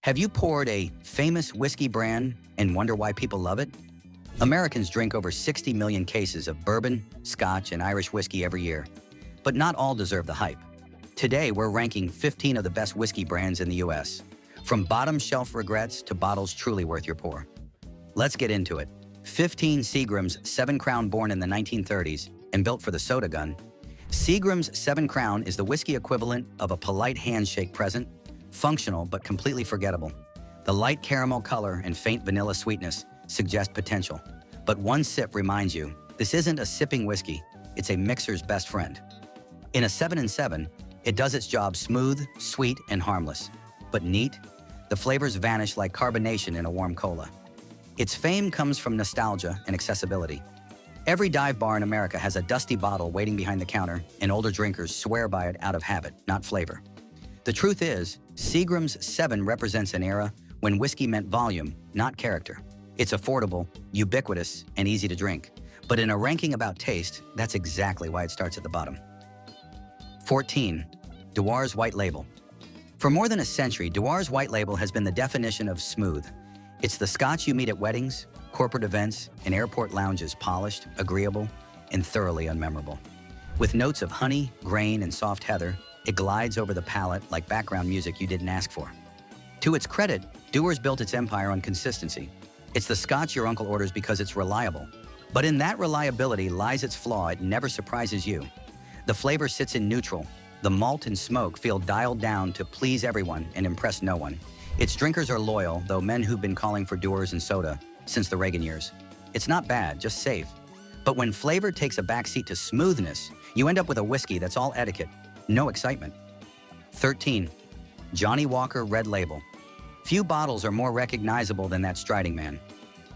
Have you poured a famous whiskey brand and wonder why people love it? Americans drink over 60 million cases of bourbon, Scotch, and Irish whiskey every year, but not all deserve the hype. Today, we're ranking 15 of the best whiskey brands in the US, from bottom shelf regrets to bottles truly worth your pour. Let's get into it. 15 Seagram's 7 Crown, born in the 1930s and built for the soda gun. Seagram's 7 Crown is the whiskey equivalent of a polite handshake present, functional but completely forgettable. The light caramel color and faint vanilla sweetness suggest potential, but one sip reminds you, this isn't a sipping whiskey, it's a mixer's best friend. In a 7 and 7, it does its job smooth, sweet, and harmless. But neat? The flavors vanish like carbonation in a warm cola. Its fame comes from nostalgia and accessibility. Every dive bar in America has a dusty bottle waiting behind the counter, and older drinkers swear by it out of habit, not flavor. The truth is, Seagram's 7 represents an era when whiskey meant volume, not character. It's affordable, ubiquitous, and easy to drink. But in a ranking about taste, that's exactly why it starts at the bottom. 14. Dewar's White Label. For more than a century, Dewar's White Label has been the definition of smooth. It's the Scotch you meet at weddings, corporate events, and airport lounges, polished, agreeable, and thoroughly unmemorable. With notes of honey, grain, and soft heather, it glides over the palate like background music you didn't ask for. To its credit, Dewar's built its empire on consistency. It's the Scotch your uncle orders because it's reliable. But in that reliability lies its flaw: it never surprises you. The flavor sits in neutral. The malt and smoke feel dialed down to please everyone and impress no one. Its drinkers are loyal, though men who've been calling for Dewar's and soda since the Reagan years. It's not bad, just safe. But when flavor takes a backseat to smoothness, you end up with a whiskey that's all etiquette, no excitement. 13. Johnnie Walker Red Label. Few bottles are more recognizable than that striding man.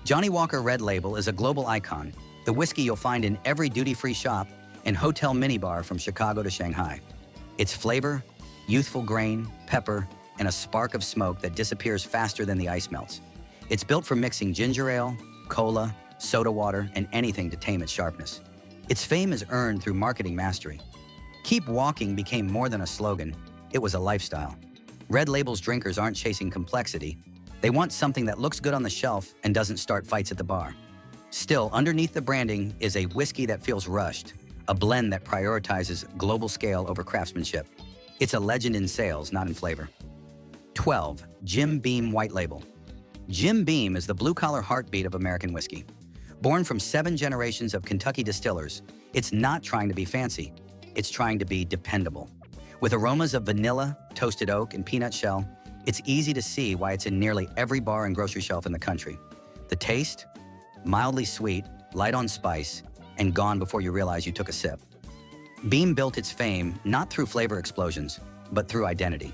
Johnnie Walker Red Label is a global icon, the whiskey you'll find in every duty-free shop and hotel minibar from Chicago to Shanghai. Its flavor, youthful grain, pepper, and a spark of smoke that disappears faster than the ice melts. It's built for mixing ginger ale, cola, soda water, and anything to tame its sharpness. Its fame is earned through marketing mastery. Keep Walking became more than a slogan, it was a lifestyle. Red Label's drinkers aren't chasing complexity. They want something that looks good on the shelf and doesn't start fights at the bar. Still, underneath the branding is a whiskey that feels rushed, a blend that prioritizes global scale over craftsmanship. It's a legend in sales, not in flavor. 12. Jim Beam White Label. Jim Beam is the blue-collar heartbeat of American whiskey. Born from 7 generations of Kentucky distillers, it's not trying to be fancy. It's trying to be dependable. With aromas of vanilla, toasted oak, and peanut shell, it's easy to see why it's in nearly every bar and grocery shelf in the country. The taste? Mildly sweet, light on spice, and gone before you realize you took a sip. Beam built its fame not through flavor explosions, but through identity.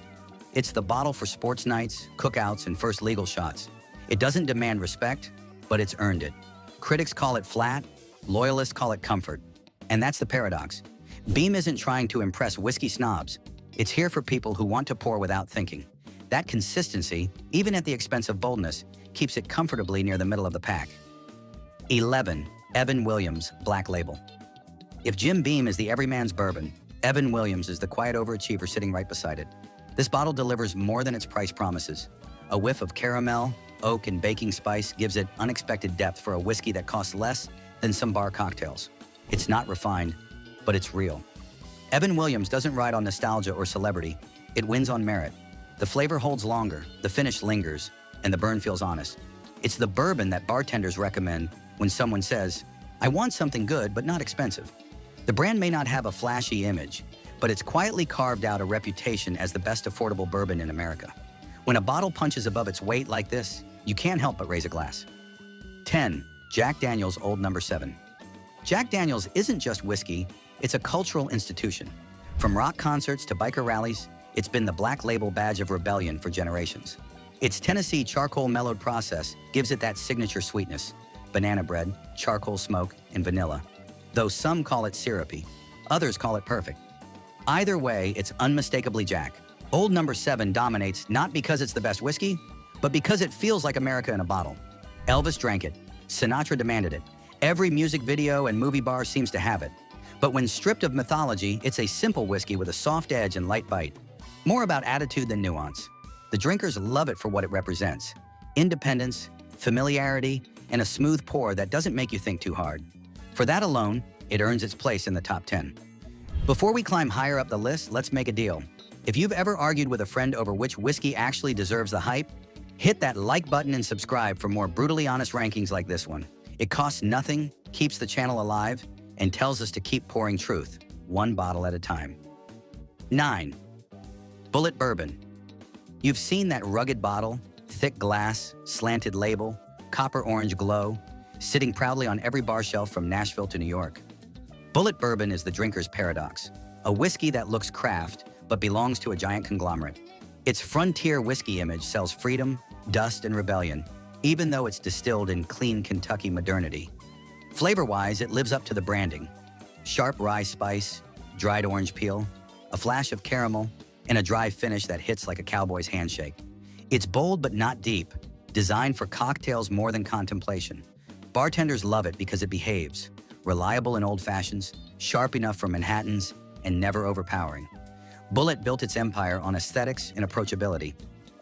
It's the bottle for sports nights, cookouts, and first legal shots. It doesn't demand respect, but it's earned it. Critics call it flat, loyalists call it comfort. And that's the paradox. Beam isn't trying to impress whiskey snobs. It's here for people who want to pour without thinking. That consistency, even at the expense of boldness, keeps it comfortably near the middle of the pack. 11. Evan Williams Black Label. If Jim Beam is the everyman's bourbon, Evan Williams is the quiet overachiever sitting right beside it. This bottle delivers more than its price promises. A whiff of caramel, oak, and baking spice gives it unexpected depth for a whiskey that costs less than some bar cocktails. It's not refined, but it's real. Evan Williams doesn't ride on nostalgia or celebrity. It wins on merit. The flavor holds longer, the finish lingers, and the burn feels honest. It's the bourbon that bartenders recommend when someone says, "I want something good but not expensive." The brand may not have a flashy image, but it's quietly carved out a reputation as the best affordable bourbon in America. When a bottle punches above its weight like this, you can't help but raise a glass. 10. Jack Daniel's Old No. 7. Jack Daniel's isn't just whiskey, it's a cultural institution. From rock concerts to biker rallies, it's been the Black Label badge of rebellion for generations. Its Tennessee charcoal mellowed process gives it that signature sweetness: banana bread, charcoal smoke, and vanilla. Though some call it syrupy, others call it perfect. Either way, it's unmistakably Jack. Old No. 7 dominates not because it's the best whiskey, but because it feels like America in a bottle. Elvis drank it. Sinatra demanded it. Every music video and movie bar seems to have it. But when stripped of mythology, it's a simple whiskey with a soft edge and light bite. More about attitude than nuance. The drinkers love it for what it represents: independence, familiarity, and a smooth pour that doesn't make you think too hard. For that alone, it earns its place in the top 10. Before we climb higher up the list, let's make a deal. If you've ever argued with a friend over which whiskey actually deserves the hype, hit that like button and subscribe for more brutally honest rankings like this one. It costs nothing, keeps the channel alive, and tells us to keep pouring truth, one bottle at a time. 9. Bulleit Bourbon. You've seen that rugged bottle, thick glass, slanted label, copper orange glow, sitting proudly on every bar shelf from Nashville to New York. Bulleit Bourbon is the drinker's paradox, a whiskey that looks craft but belongs to a giant conglomerate. Its frontier whiskey image sells freedom, dust, and rebellion, even though it's distilled in clean Kentucky modernity. Flavor-wise, it lives up to the branding. Sharp rye spice, dried orange peel, a flash of caramel, and a dry finish that hits like a cowboy's handshake. It's bold but not deep, designed for cocktails more than contemplation. Bartenders love it because it behaves, reliable in old fashions, sharp enough for Manhattans, and never overpowering. Bulleit built its empire on aesthetics and approachability.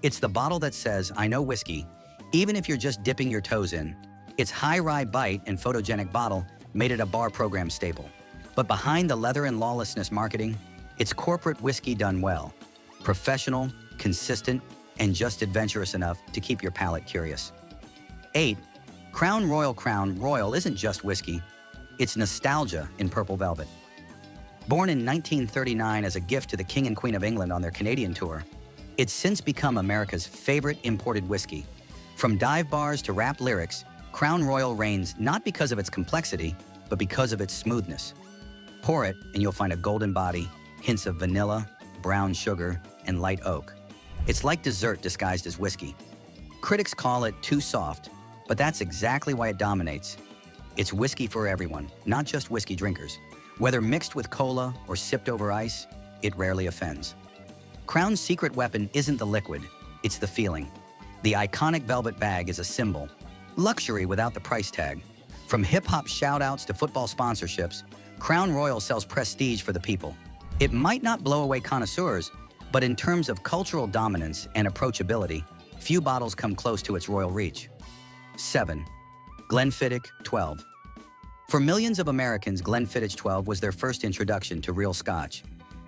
It's the bottle that says, "I know whiskey," even if you're just dipping your toes in. Its high rye bite and photogenic bottle made it a bar program staple. But behind the leather and lawlessness marketing, it's corporate whiskey done well. Professional, consistent, and just adventurous enough to keep your palate curious. 8. Crown Royal. Crown Royal isn't just whiskey, it's nostalgia in purple velvet. Born in 1939 as a gift to the King and Queen of England on their Canadian tour, it's since become America's favorite imported whiskey. From dive bars to rap lyrics, Crown Royal reigns not because of its complexity, but because of its smoothness. Pour it and you'll find a golden body, hints of vanilla, brown sugar, and light oak. It's like dessert disguised as whiskey. Critics call it too soft, but that's exactly why it dominates. It's whiskey for everyone, not just whiskey drinkers. Whether mixed with cola or sipped over ice, it rarely offends. Crown's secret weapon isn't the liquid, it's the feeling. The iconic velvet bag is a symbol. Luxury without the price tag. From hip-hop shout-outs to football sponsorships, Crown Royal sells prestige for the people. It might not blow away connoisseurs, but in terms of cultural dominance and approachability, few bottles come close to its royal reach. 7. Glenfiddich 12. For millions of Americans, Glenfiddich 12 was their first introduction to real Scotch.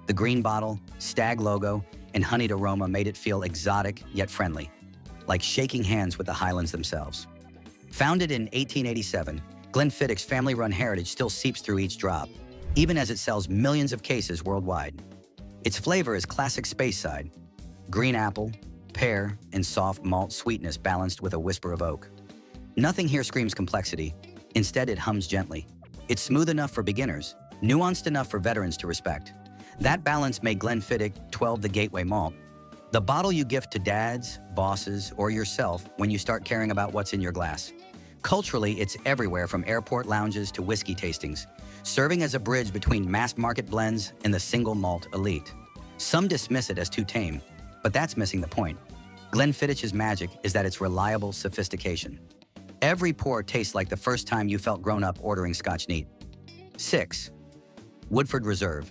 The green bottle, stag logo, and honeyed aroma made it feel exotic yet friendly, like shaking hands with the Highlands themselves. Founded in 1887, Glenfiddich's family-run heritage still seeps through each drop, even as it sells millions of cases worldwide. Its flavor is classic Speyside: green apple, pear, and soft malt sweetness balanced with a whisper of oak. Nothing here screams complexity. Instead, it hums gently. It's smooth enough for beginners, nuanced enough for veterans to respect. That balance made Glenfiddich 12 the gateway malt. The bottle you gift to dads, bosses, or yourself when you start caring about what's in your glass. Culturally, it's everywhere from airport lounges to whiskey tastings, serving as a bridge between mass-market blends and the single malt elite. Some dismiss it as too tame, but that's missing the point. Glenfiddich's magic is that it's reliable sophistication. Every pour tastes like the first time you felt grown up ordering Scotch neat. 6. Woodford Reserve.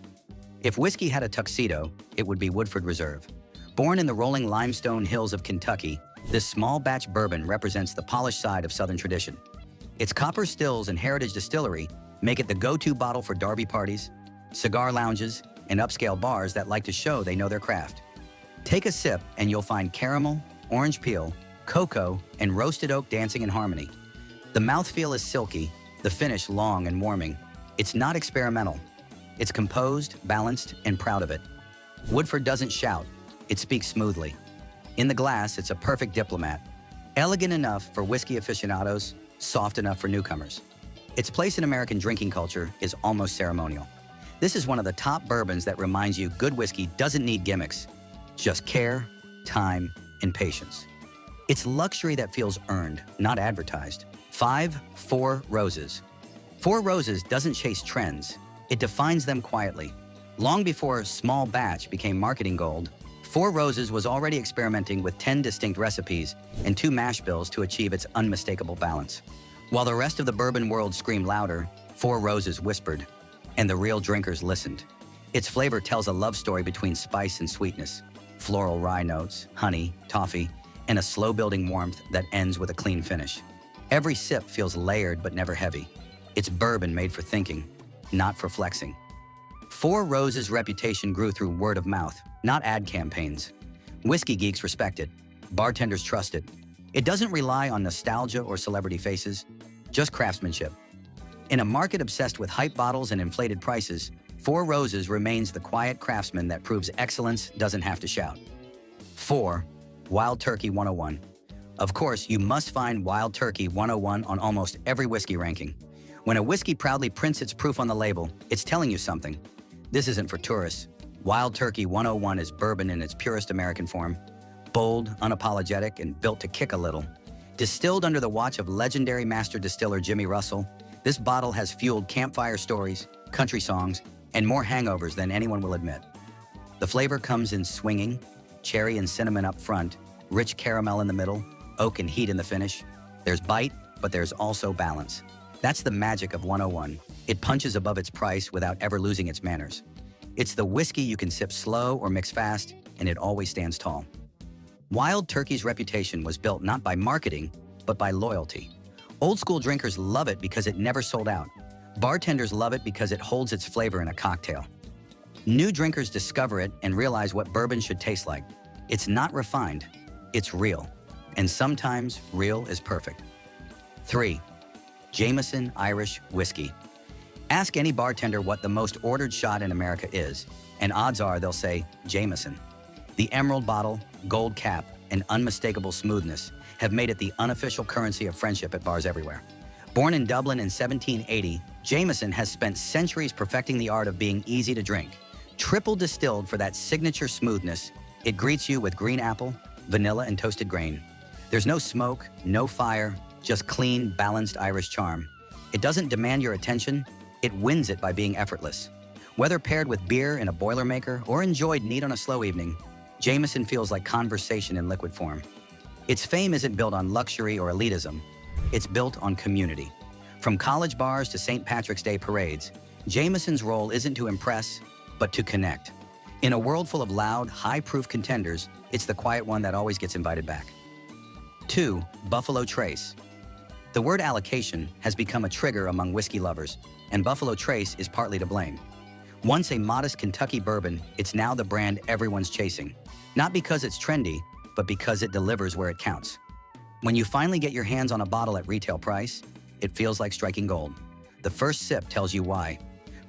If whiskey had a tuxedo, it would be Woodford Reserve. Born in the rolling limestone hills of Kentucky, this small batch bourbon represents the polished side of Southern tradition. Its copper stills and heritage distillery make it the go-to bottle for derby parties, cigar lounges, and upscale bars that like to show they know their craft. Take a sip and you'll find caramel, orange peel, cocoa, and roasted oak dancing in harmony. The mouthfeel is silky, the finish long and warming. It's not experimental. It's composed, balanced, and proud of it. Woodford doesn't shout, it speaks smoothly. In the glass, it's a perfect diplomat. Elegant enough for whiskey aficionados, soft enough for newcomers. Its place in American drinking culture is almost ceremonial. This is one of the top bourbons that reminds you good whiskey doesn't need gimmicks, just care, time, and patience. It's luxury that feels earned, not advertised. 5. Four Roses. Four Roses doesn't chase trends, it defines them quietly. Long before small batch became marketing gold, Four Roses was already experimenting with 10 distinct recipes and 2 mash bills to achieve its unmistakable balance. While the rest of the bourbon world screamed louder, Four Roses whispered, and the real drinkers listened. Its flavor tells a love story between spice and sweetness. floral rye notes, honey, toffee, and a slow-building warmth that ends with a clean finish. Every sip feels layered but never heavy. It's bourbon made for thinking, not for flexing. Four Roses' reputation grew through word of mouth, not ad campaigns. Whiskey geeks respect it. Bartenders trust it. It doesn't rely on nostalgia or celebrity faces, just craftsmanship. In a market obsessed with hype bottles and inflated prices, Four Roses remains the quiet craftsman that proves excellence doesn't have to shout. 4. Wild Turkey 101. Of course, you must find Wild Turkey 101 on almost every whiskey ranking. When a whiskey proudly prints its proof on the label, it's telling you something. This isn't for tourists. Wild Turkey 101 is bourbon in its purest American form. Bold, unapologetic, and built to kick a little. Distilled under the watch of legendary master distiller Jimmy Russell, this bottle has fueled campfire stories, country songs, and more hangovers than anyone will admit. The flavor comes in swinging, cherry and cinnamon up front, rich caramel in the middle, oak and heat in the finish. There's bite, but there's also balance. That's the magic of 101. It punches above its price without ever losing its manners. It's the whiskey you can sip slow or mix fast, and it always stands tall. Wild Turkey's reputation was built not by marketing, but by loyalty. Old school drinkers love it because it never sold out. Bartenders love it because it holds its flavor in a cocktail. New drinkers discover it and realize what bourbon should taste like. It's not refined, it's real. And sometimes real is perfect. 3. Jameson Irish Whiskey. Ask any bartender what the most ordered shot in America is, and odds are they'll say Jameson. The emerald bottle, gold cap, and unmistakable smoothness have made it the unofficial currency of friendship at bars everywhere. Born in Dublin in 1780, Jameson has spent centuries perfecting the art of being easy to drink. Triple distilled for that signature smoothness, it greets you with green apple, vanilla, and toasted grain. There's no smoke, no fire, just clean, balanced Irish charm. It doesn't demand your attention, it wins it by being effortless. Whether paired with beer in a Boilermaker or enjoyed neat on a slow evening, Jameson feels like conversation in liquid form. Its fame isn't built on luxury or elitism, it's built on community. From college bars to St. Patrick's Day parades, Jameson's role isn't to impress, but to connect. In a world full of loud, high-proof contenders, it's the quiet one that always gets invited back. 2. Buffalo Trace. The word allocation has become a trigger among whiskey lovers, and Buffalo Trace is partly to blame. Once a modest Kentucky bourbon, it's now the brand everyone's chasing. Not because it's trendy, but because it delivers where it counts. When you finally get your hands on a bottle at retail price, it feels like striking gold. The first sip tells you why.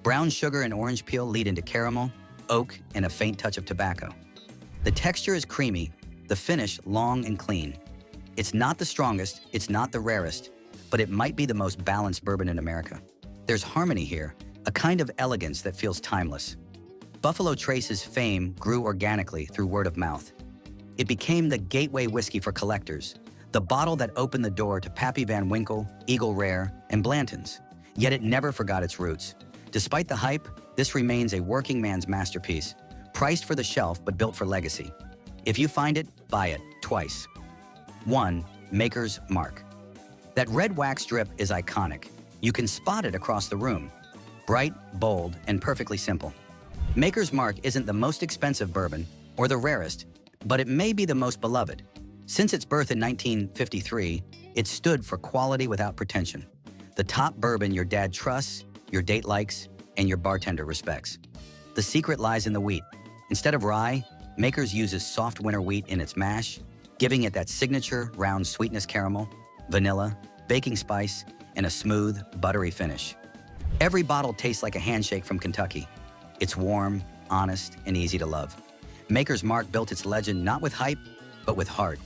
Brown sugar and orange peel lead into caramel, oak, and a faint touch of tobacco. The texture is creamy, the finish long and clean. It's not the strongest, it's not the rarest, but it might be the most balanced bourbon in America. There's harmony here, a kind of elegance that feels timeless. Buffalo Trace's fame grew organically through word of mouth. It became the gateway whiskey for collectors, the bottle that opened the door to Pappy Van Winkle, Eagle Rare, and Blanton's. Yet it never forgot its roots. Despite the hype, this remains a working man's masterpiece, priced for the shelf but built for legacy. If you find it, buy it, twice. 1. Maker's Mark. That red wax drip is iconic. You can spot it across the room. Bright, bold, and perfectly simple. Maker's Mark isn't the most expensive bourbon, or the rarest, but it may be the most beloved. Since its birth in 1953, it stood for quality without pretension. The top bourbon your dad trusts, your date likes, and your bartender respects. The secret lies in the wheat. Instead of rye, Maker's uses soft winter wheat in its mash, giving it that signature round sweetness caramel, vanilla, baking spice, and a smooth, buttery finish. Every bottle tastes like a handshake from Kentucky. It's warm, honest, and easy to love. Maker's Mark built its legend not with hype, but with heart.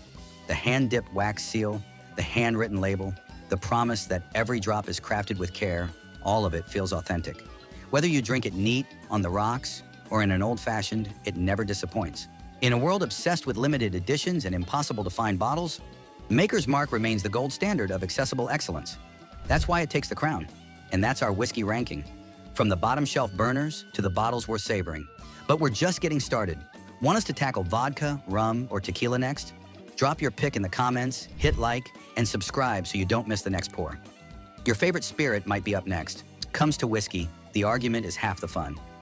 The hand-dipped wax seal, the handwritten label, the promise that every drop is crafted with care, all of it feels authentic. Whether you drink it neat, on the rocks, or in an old-fashioned, it never disappoints. In a world obsessed with limited editions and impossible-to-find bottles, Maker's Mark remains the gold standard of accessible excellence. That's why it takes the crown. And that's our whiskey ranking. From the bottom-shelf burners to the bottles worth savoring. But we're just getting started. Want us to tackle vodka, rum, or tequila next? Drop your pick in the comments, hit like, and subscribe so you don't miss the next pour. Your favorite spirit might be up next. Comes to whiskey, the argument is half the fun.